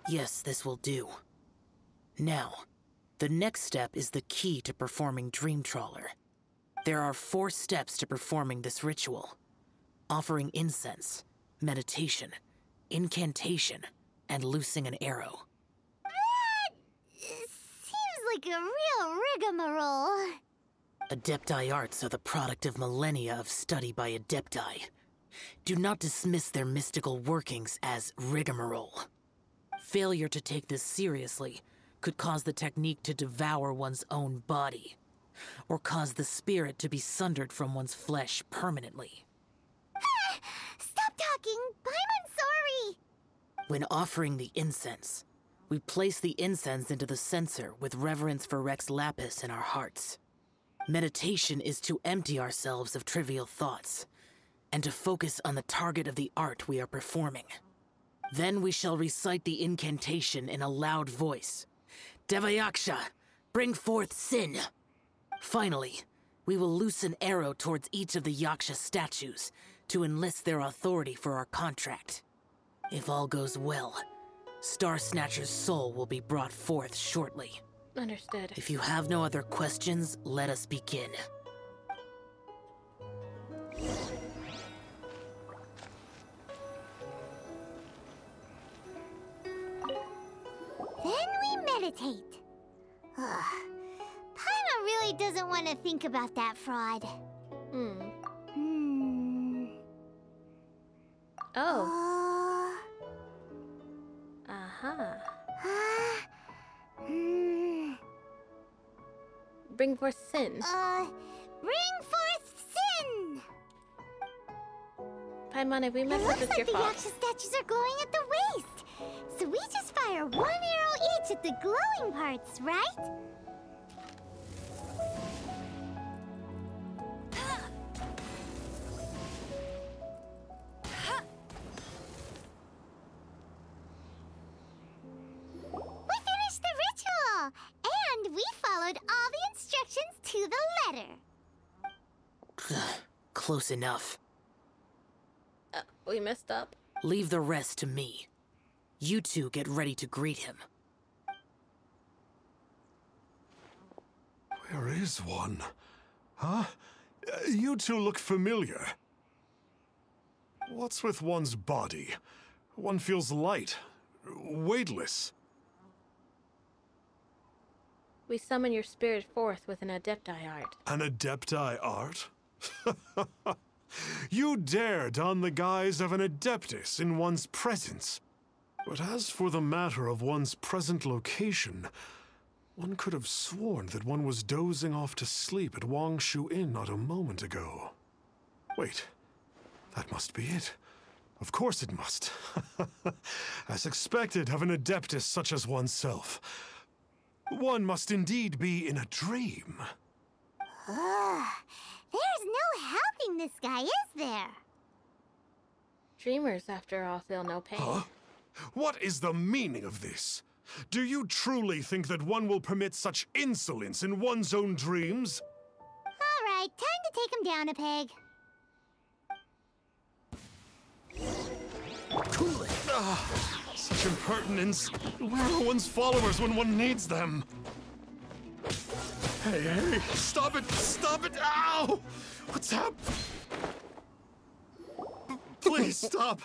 Speaker 9: Yes, this will do. Now, the next step is the key to performing Dream Trawler. There are 4 steps to performing this ritual: offering incense, meditation, incantation, and loosing an arrow.
Speaker 2: Seems like a real rigmarole.
Speaker 9: Adepti arts are the product of millennia of study by Adepti. Do not dismiss their mystical workings as rigmarole. Failure to take this seriously could cause the technique to devour one's own body, or cause the spirit to be sundered from one's flesh permanently.
Speaker 2: Stop talking! I'm sorry!
Speaker 9: When offering the incense, we place the incense into the censer with reverence for Rex Lapis in our hearts. Meditation is to empty ourselves of trivial thoughts, and to focus on the target of the art we are performing. Then we shall recite the incantation in a loud voice. Devayaksha, bring forth sin! Finally, we will loose an arrow towards each of the Yaksha statues to enlist their authority for our contract. If all goes well, Star Snatcher's soul will be brought forth shortly.
Speaker 1: Understood.
Speaker 9: If you have no other questions, let us begin.
Speaker 2: Then we meditate. Paimon really doesn't want to think about that fraud.
Speaker 1: Oh. Aha. Bring forth sin.
Speaker 2: Bring forth sin!
Speaker 1: Paimon, if we mess
Speaker 2: It
Speaker 1: up,
Speaker 2: looks
Speaker 1: it's
Speaker 2: like
Speaker 1: your
Speaker 2: the
Speaker 1: fault.
Speaker 2: Yaksha statues are glowing at the waist. So we just fire 1 arrow each at the glowing parts, right? We finished the ritual! And we followed all the instructions to the letter.
Speaker 9: Close enough.
Speaker 1: We messed up.
Speaker 9: Leave the rest to me. You two get ready to greet him.
Speaker 3: Where is one? Huh? You two look familiar. What's with one's body? One feels light, weightless.
Speaker 1: We summon your spirit forth with an Adepti art.
Speaker 3: An Adepti art? You dare don the guise of an Adeptus in one's presence. But as for the matter of one's present location, one could have sworn that one was dozing off to sleep at Wangshu Inn not a moment ago. Wait, that must be it. Of course it must. As expected of an Adeptus such as oneself. One must indeed be in a dream.
Speaker 2: There's no helping this guy, is there?
Speaker 1: Dreamers, after all, feel no pain.
Speaker 3: Huh? What is the meaning of this? Do you truly think that one will permit such insolence in one's own dreams?
Speaker 2: All right, time to take him down a peg.
Speaker 3: Such impertinence. Where are one's followers when one needs them? Hey, stop it! Stop it! Ow! What's happening? Please stop!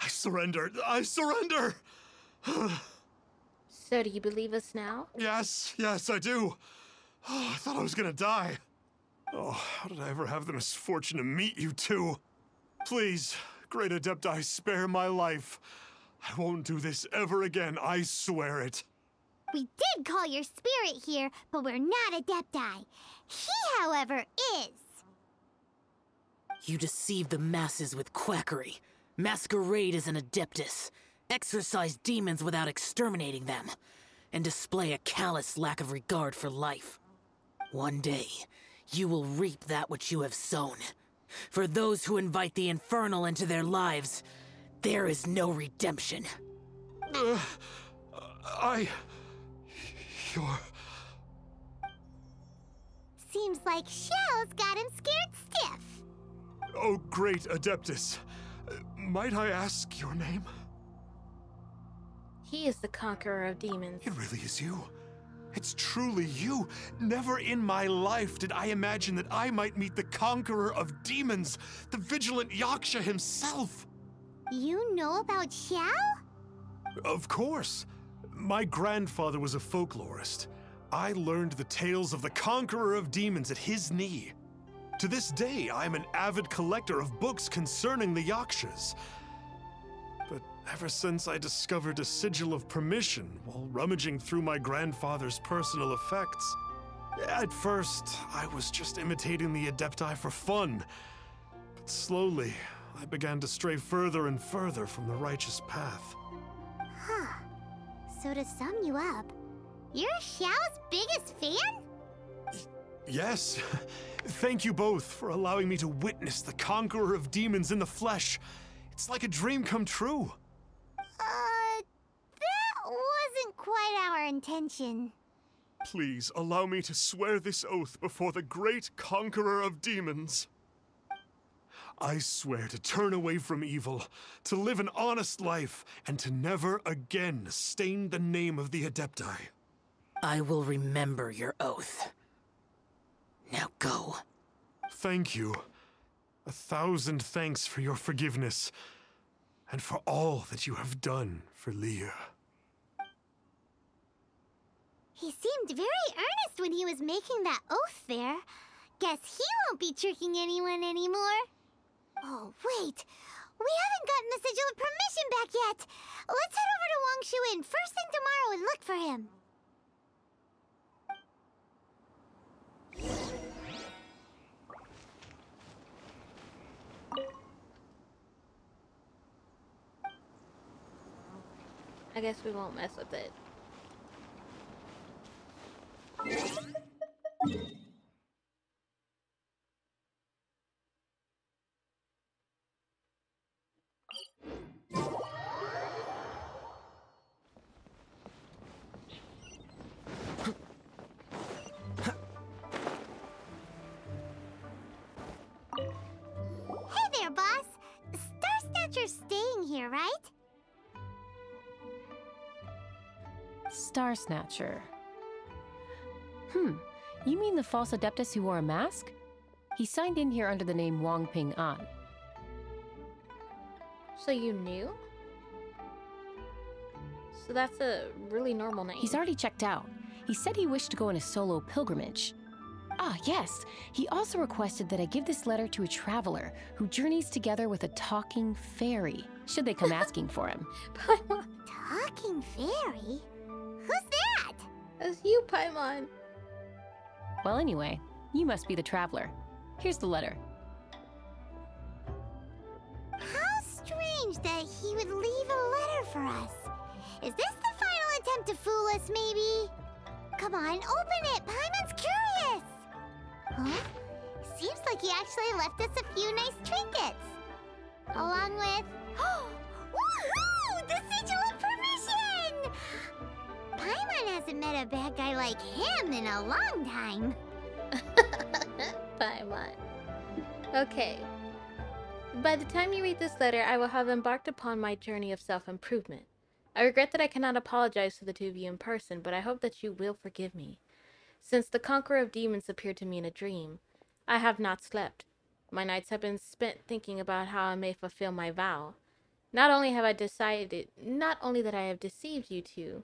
Speaker 3: I surrender! I surrender!
Speaker 1: So do you believe us now?
Speaker 3: Yes, I do. Oh, I thought I was gonna die. Oh, how did I ever have the misfortune to meet you two? Please, Great Adepti, spare my life. I won't do this ever again, I swear it.
Speaker 2: We did call your spirit here, but we're not Adepti. He, however, is.
Speaker 9: You deceive the masses with quackery. Masquerade as an Adeptus. Exorcise demons without exterminating them. And display a callous lack of regard for life. One day, you will reap that which you have sown. For those who invite the infernal into their lives, there is no redemption.
Speaker 3: You're...
Speaker 2: Seems like Shell's got him scared stiff.
Speaker 3: Oh, great Adeptus. Might I ask your name?
Speaker 1: He is the conqueror of demons.
Speaker 3: It really is you. It's truly you. Never in my life did I imagine that I might meet the conqueror of demons, the vigilant Yaksha himself.
Speaker 2: You know about Shell?
Speaker 3: Of course. My grandfather was a folklorist. I learned the tales of the conqueror of demons at his knee. To this day, I am an avid collector of books concerning the Yakshas. But ever since I discovered a sigil of permission while rummaging through my grandfather's personal effects, at first, I was just imitating the Adepti for fun. But slowly, I began to stray further and further from the righteous path.
Speaker 2: Huh. So to sum you up, you're Xiao's biggest fan?
Speaker 3: Yes. Thank you both for allowing me to witness the conqueror of demons in the flesh. It's like a dream come true.
Speaker 2: That wasn't quite our intention.
Speaker 3: Please allow me to swear this oath before the great conqueror of demons. I swear to turn away from evil, to live an honest life, and to never again stain the name of the Adepti.
Speaker 9: I will remember your oath. Now go.
Speaker 3: Thank you. 1,000 thanks for your forgiveness, and for all that you have done for Leah.
Speaker 2: He seemed very earnest when he was making that oath there. Guess he won't be tricking anyone anymore. Oh, wait. We haven't gotten the sigil of permission back yet. Let's head over to Wangshu Inn first thing tomorrow and look for him.
Speaker 1: I guess we won't mess with it.
Speaker 2: Hey there, boss. Star Snatcher's staying here, right?
Speaker 11: Star Snatcher. You mean the false Adeptus who wore a mask? He signed in here under the name Wang Ping An.
Speaker 1: So you knew? So that's a really normal name.
Speaker 11: He's already checked out. He said he wished to go on a solo pilgrimage. Ah, yes. He also requested that I give this letter to a traveler who journeys together with a talking fairy, should they come asking for him.
Speaker 2: Talking fairy? Who's that?
Speaker 1: That's you, Paimon.
Speaker 11: Well, anyway, you must be the traveler. Here's the letter.
Speaker 2: How strange that he would leave a letter for us. Is this the final attempt to fool us, maybe? Come on, open it! Paimon's curious! Huh? Seems like he actually left us a few nice trinkets. Along with... Woohoo! The sigil of permission! Paimon hasn't met a bad guy like him in a long time.
Speaker 1: Paimon. Okay. By the time you read this letter, I will have embarked upon my journey of self-improvement. I regret that I cannot apologize to the two of you in person, but I hope that you will forgive me. Since the conqueror of demons appeared to me in a dream, I have not slept. My nights have been spent thinking about how I may fulfill my vow. Not only that I have deceived you two,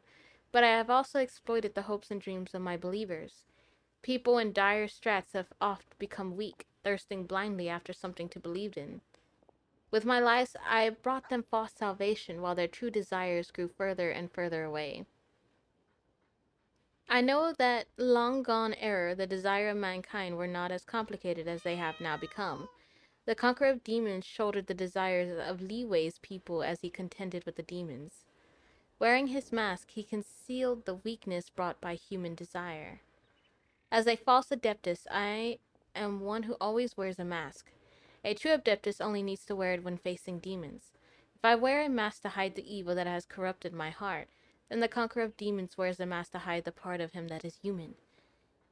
Speaker 1: but I have also exploited the hopes and dreams of my believers. People in dire straits have oft become weak, thirsting blindly after something to believe in. With my lies, I brought them false salvation while their true desires grew further and further away. I know that long gone error, the desire of mankind were not as complicated as they have now become. The conqueror of demons shouldered the desires of Leeway's people as he contended with the demons. Wearing his mask, he concealed the weakness brought by human desire. As a false adeptus, I am one who always wears a mask. A true adeptus only needs to wear it when facing demons. If I wear a mask to hide the evil that has corrupted my heart, then the conqueror of demons wears a mask to hide the part of him that is human.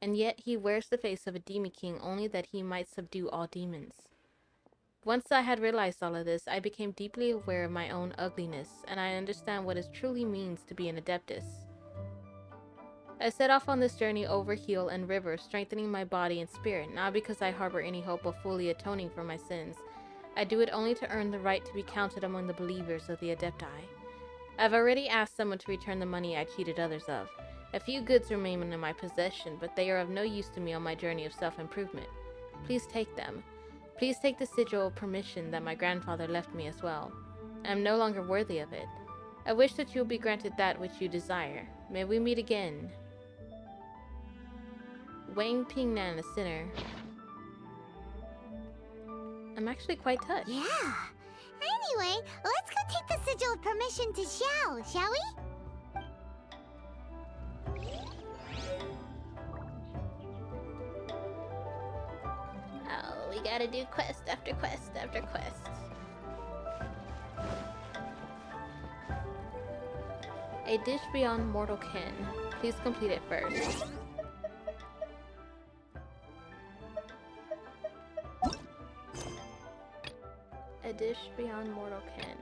Speaker 1: And yet he wears the face of a demon king only that he might subdue all demons. Once I had realized all of this, I became deeply aware of my own ugliness, and I understand what it truly means to be an adeptus. I set off on this journey over hill and river, strengthening my body and spirit, not because I harbor any hope of fully atoning for my sins. I do it only to earn the right to be counted among the believers of the Adepti. I've already asked someone to return the money I cheated others of. A few goods remain in my possession, but they are of no use to me on my journey of self-improvement. Please take them. Please take the sigil of permission that my grandfather left me as well. I am no longer worthy of it. I wish that you will be granted that which you desire. May we meet again. Wang Pingnan, the sinner. I'm actually quite touched.
Speaker 2: Yeah. Anyway, let's go take the sigil of permission to Xiao, shall we?
Speaker 1: Oh, we gotta do quest after quest after quest. A dish beyond mortal ken. Please complete it first. A dish beyond mortal ken.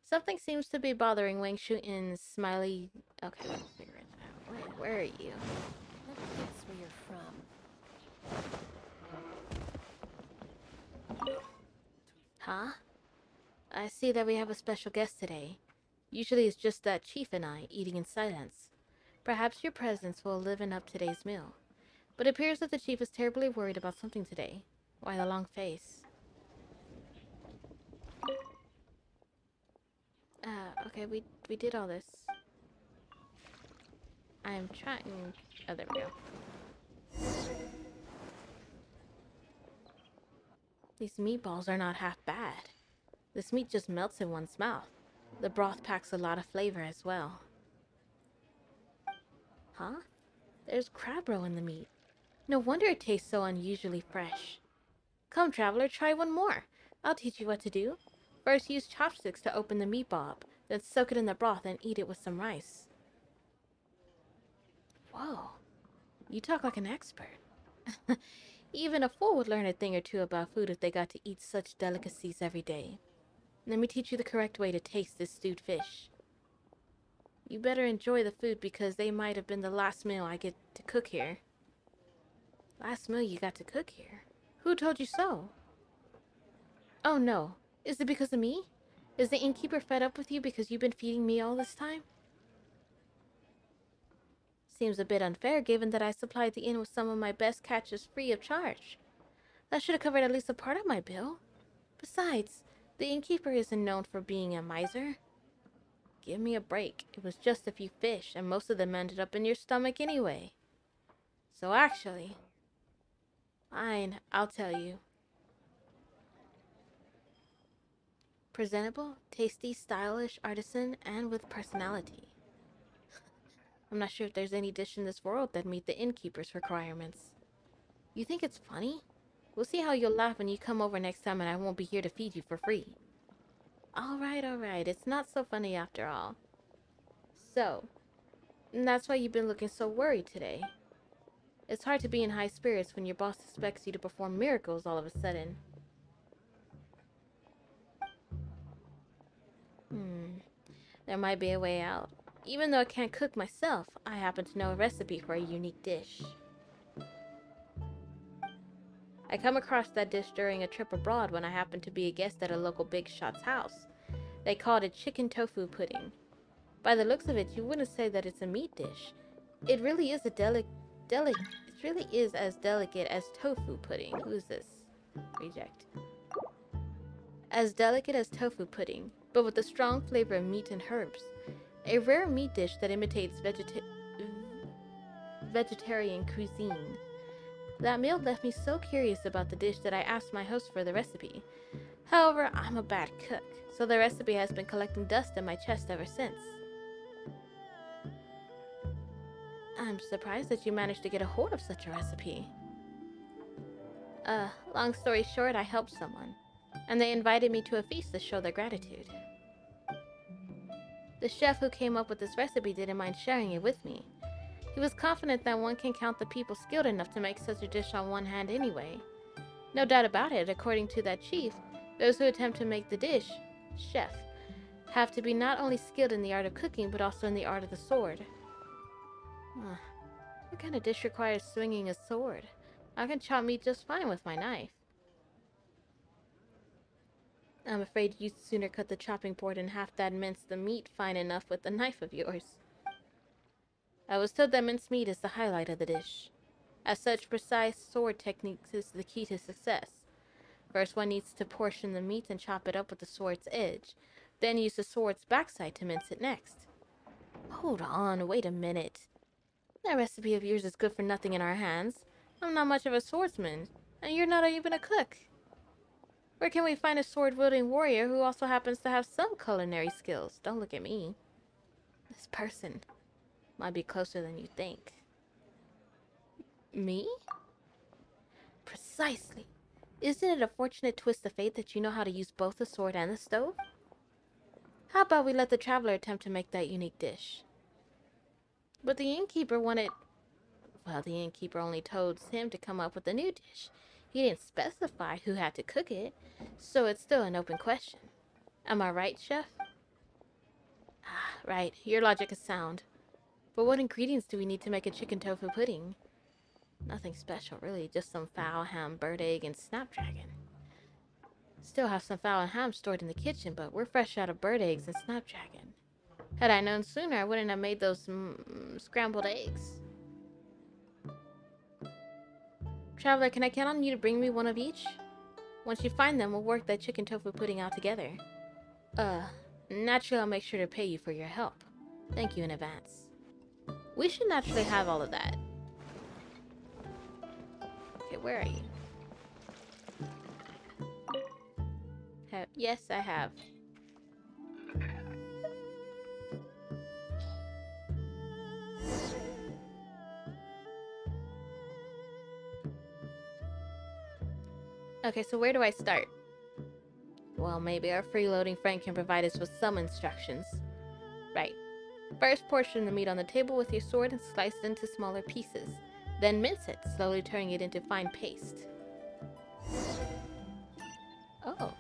Speaker 1: Something seems to be bothering Wang Shuin's smiley. Okay, let's figure it out. Wait, where are you?
Speaker 11: Let me guess where you're from.
Speaker 1: Huh? I see that we have a special guest today. Usually it's just that chief and I, eating in silence. Perhaps your presence will liven up today's meal. But it appears that the chief is terribly worried about something today. Why the long face? Okay, we did all this. I'm trying... Oh, there we go. These meatballs are not half bad. This meat just melts in one's mouth. The broth packs a lot of flavor as well. Huh? There's crab roe in the meat. No wonder it tastes so unusually fresh. Come, traveler, try one more. I'll teach you what to do. First, use chopsticks to open the meatball up, then soak it in the broth and eat it with some rice. Whoa. You talk like an expert. Even a fool would learn a thing or two about food if they got to eat such delicacies every day. Let me teach you the correct way to taste this stewed fish. You better enjoy the food because they might have been the last meal I get to cook here. Last meal you got to cook here? Who told you so? Oh no. Is it because of me? Is the innkeeper fed up with you because you've been feeding me all this time? Seems a bit unfair given that I supplied the inn with some of my best catches free of charge. That should have covered at least a part of my bill. Besides, the innkeeper isn't known for being a miser. Give me a break. It was just a few fish, and most of them ended up in your stomach anyway. So actually... Fine, I'll tell you. Presentable, tasty, stylish, artisan, and with personality. I'm not sure if there's any dish in this world that meet the innkeeper's requirements. You think it's funny? We'll see how you'll laugh when you come over next time and I won't be here to feed you for free. Alright, it's not so funny after all. So, that's why you've been looking so worried today. It's hard to be in high spirits when your boss expects you to perform miracles all of a sudden. There might be a way out. Even though I can't cook myself, I happen to know a recipe for a unique dish. I come across that dish during a trip abroad when I happened to be a guest at a local big shot's house. They called it chicken tofu pudding. By the looks of it, you wouldn't say that it's a meat dish. It really is as delicate as tofu pudding. Who's this? Reject. As delicate as tofu pudding, but with a strong flavor of meat and herbs. A rare meat dish that imitates vegetarian cuisine. That meal left me so curious about the dish that I asked my host for the recipe. However, I'm a bad cook, so the recipe has been collecting dust in my chest ever since. I'm surprised that you managed to get a hold of such a recipe. Long story short, I helped someone, and they invited me to a feast to show their gratitude. The chef who came up with this recipe didn't mind sharing it with me. He was confident that one can count the people skilled enough to make such a dish on one hand anyway. No doubt about it, according to that chief, those who attempt to make the dish, chef, have to be not only skilled in the art of cooking, but also in the art of the sword. What kind of dish requires swinging a sword? I can chop meat just fine with my knife. I'm afraid you'd sooner cut the chopping board in half than mince the meat fine enough with the knife of yours. I was told that minced meat is the highlight of the dish. As such, precise sword techniques is the key to success. First, one needs to portion the meat and chop it up with the sword's edge. Then use the sword's backside to mince it next. Hold on, wait a minute. That recipe of yours is good for nothing in our hands. I'm not much of a swordsman, and you're not even a cook. Where can we find a sword-wielding warrior who also happens to have some culinary skills? Don't look at me. This person might be closer than you think. Me? Precisely. Isn't it a fortunate twist of fate that you know how to use both the sword and the stove? How about we let the traveler attempt to make that unique dish? But the innkeeper wanted... Well, the innkeeper only told him to come up with a new dish. He didn't specify who had to cook it, so it's still an open question. Am I right, chef? Ah, right. Your logic is sound. But what ingredients do we need to make a chicken tofu pudding? Nothing special, really. Just some fowl, ham, bird egg, and snapdragon. Still have some fowl and ham stored in the kitchen, but we're fresh out of bird eggs and snapdragon. Had I known sooner, I wouldn't have made those scrambled eggs. Traveler, can I count on you to bring me one of each? Once you find them, we'll work that chicken tofu pudding out together. Naturally, I'll make sure to pay you for your help. Thank you in advance. We should naturally have all of that. Okay, where are you? Yes, I have. Okay, so where do I start? Well, maybe our freeloading friend can provide us with some instructions. Right. First, portion the meat on the table with your sword and slice it into smaller pieces. Then mince it, slowly turning it into fine paste. Oh.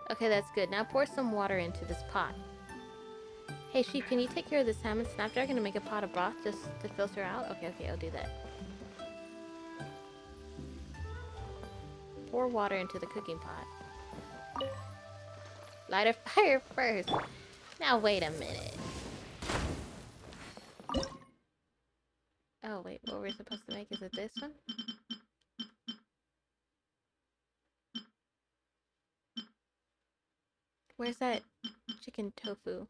Speaker 1: Okay, that's good. Now pour some water into this pot. Hey, sheep, can you take care of this ham and snapdragon and make a pot of broth just to filter out? Okay, I'll do that. Pour water into the cooking pot. Light a fire first. Now wait a minute. Oh, wait, what we're supposed to make? Is it this one? Where's that chicken tofu?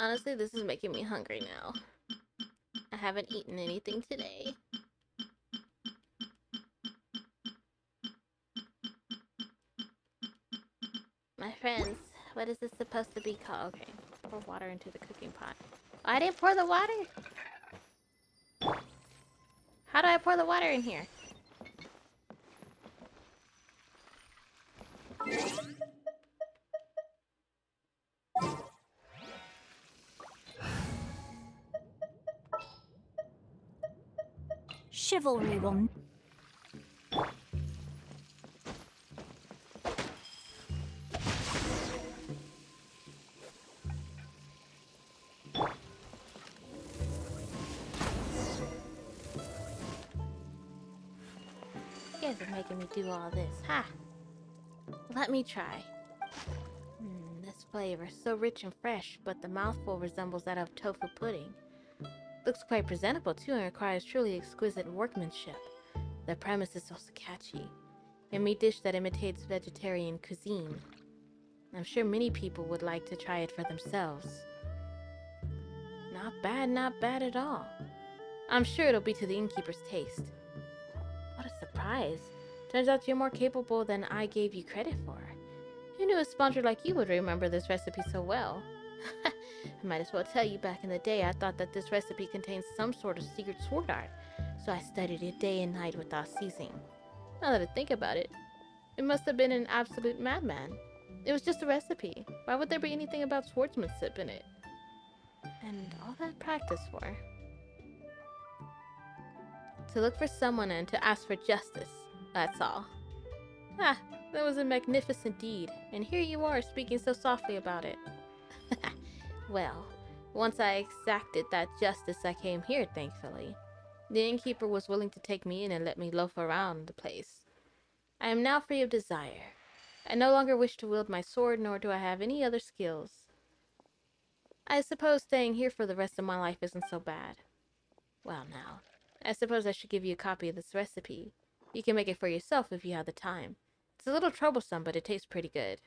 Speaker 1: Honestly, this is making me hungry now. I haven't eaten anything today. My friends, What is this supposed to be called? Okay, pour water into the cooking pot. I didn't pour the water? How do I pour the water in here?
Speaker 12: Chivalry will...
Speaker 1: You guys are making me do all this. Ha! Let me try. This flavor is so rich and fresh, but the mouthful resembles that of tofu pudding. Looks quite presentable too and requires truly exquisite workmanship. The premise is also catchy. A meat dish that imitates vegetarian cuisine. I'm sure many people would like to try it for themselves. Not bad at all. I'm sure it'll be to the innkeeper's taste. What a surprise. Turns out you're more capable than I gave you credit for. Who knew a sponsor like you would remember this recipe so well? I might as well tell you, back in the day I thought that this recipe contains some sort of secret sword art, so I studied it day and night without ceasing. Now that I think about it, it must have been an absolute madman. It was just a recipe. Why would there be anything about swordsmanship in it? And all that practice for? To look for someone and to ask for justice, that's all. Ah, that was a magnificent deed, and here you are speaking so softly about it. Well, once I exacted that justice, I came here, thankfully. The innkeeper was willing to take me in and let me loaf around the place. I am now free of desire. I no longer wish to wield my sword, nor do I have any other skills. I suppose staying here for the rest of my life isn't so bad. Well now, I suppose I should give you a copy of this recipe. You can make it for yourself if you have the time. It's a little troublesome, but it tastes pretty good.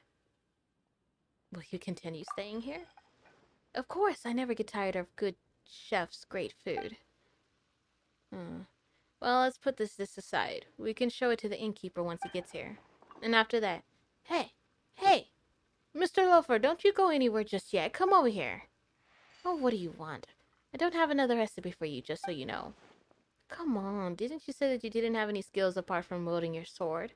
Speaker 1: Will you continue staying here? Of course, I never get tired of good chef's great food. Well, let's put this aside. We can show it to the innkeeper once he gets here. And after that... Hey! Mr. Loafer, don't you go anywhere just yet. Come over here. Oh, what do you want? I don't have another recipe for you, just so you know. Come on, didn't you say that you didn't have any skills apart from wielding your sword?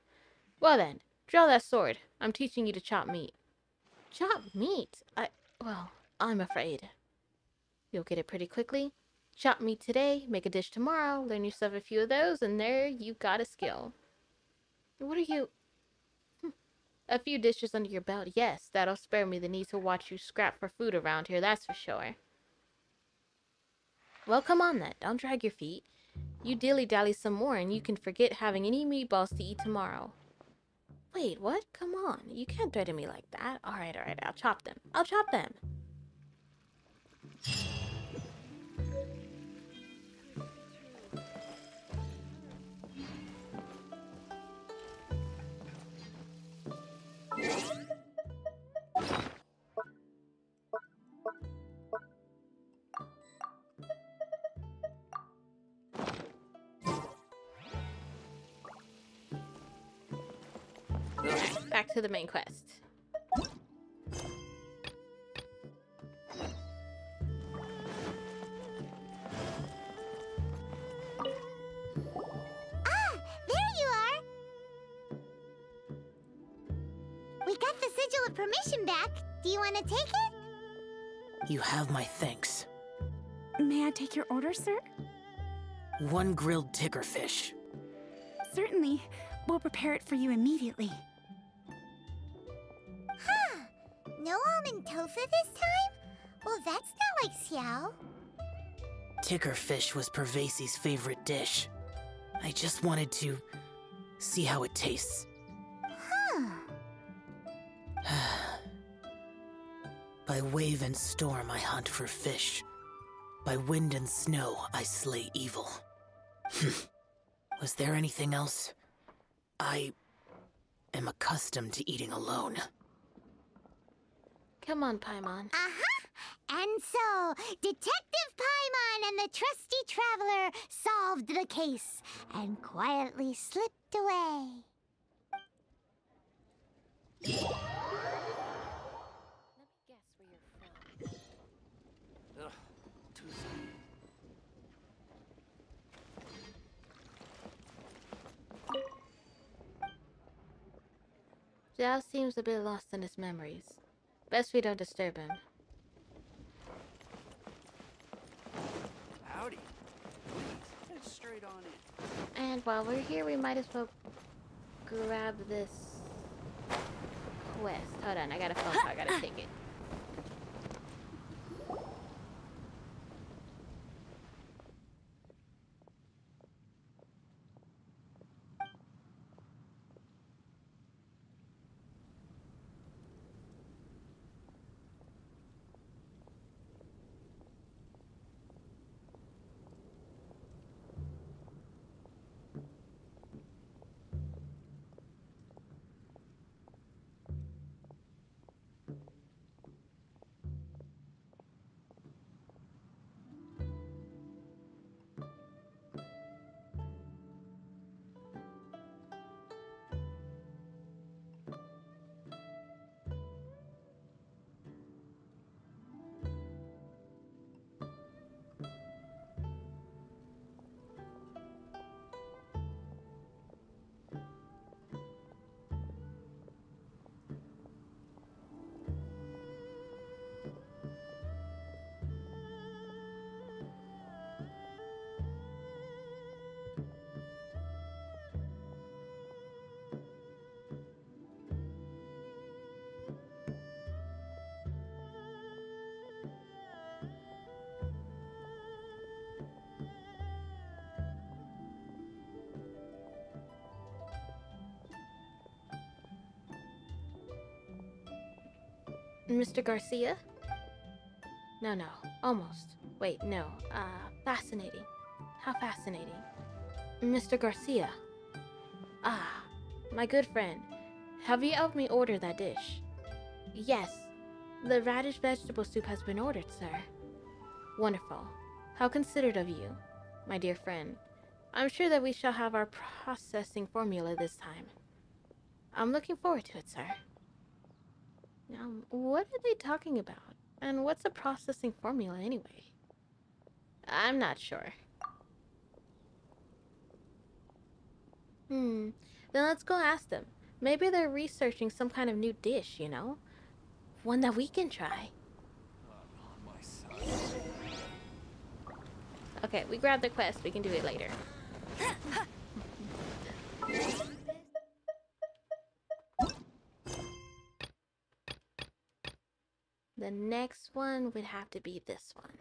Speaker 1: Well then, draw that sword. I'm teaching you to chop meat. Chop meat? Well, I'm afraid. You'll get it pretty quickly. Chop meat today, make a dish tomorrow, learn yourself a few of those, and there you got a skill. What are you... A few dishes under your belt, yes, that'll spare me the need to watch you scrap for food around here, that's for sure. Well, come on then, don't drag your feet. You dilly-dally some more and you can forget having any meatballs to eat tomorrow. Wait, what? Come on, you can't threaten me like that. Alright, I'll chop them. I'll chop them. Okay, back to the main quest.
Speaker 2: We got the sigil of permission back. Do you want to take it?
Speaker 9: You have my thanks.
Speaker 12: May I take your order, sir?
Speaker 9: 1 grilled ticker fish.
Speaker 12: Certainly. We'll prepare it for you immediately.
Speaker 2: Huh. No almond tofu this time? Well, that's not like Xiao.
Speaker 9: Ticker fish was Pervasi's favorite dish. I just wanted to see how it tastes.
Speaker 2: Huh.
Speaker 9: By wave and storm I hunt for fish. By wind and snow I slay evil. Was there anything else? I am accustomed to eating alone.
Speaker 1: Come on, Paimon.
Speaker 2: And so, Detective Paimon and the trusty traveler solved the case and quietly slipped away.
Speaker 1: Zhao seems a bit lost in his memories. Best we don't disturb him.
Speaker 13: Howdy. Please, head straight on in.
Speaker 1: And while we're here, we might as well grab this quest. Hold on, I got a phone call, I gotta take it. Mr. Garcia? No, almost. Wait, no. Fascinating. How fascinating. Mr. Garcia. Ah, my good friend. Have you helped me order that dish? Yes. The radish vegetable soup has been ordered, sir. Wonderful. How considerate of you, my dear friend. I'm sure that we shall have our processing formula this time. I'm looking forward to it, sir. What are they talking about? And what's a processing formula anyway? I'm not sure. Then let's go ask them. Maybe they're researching some kind of new dish, you know? One that we can try. Okay, we grabbed the quest. We can do it later. The next one would have to be this one.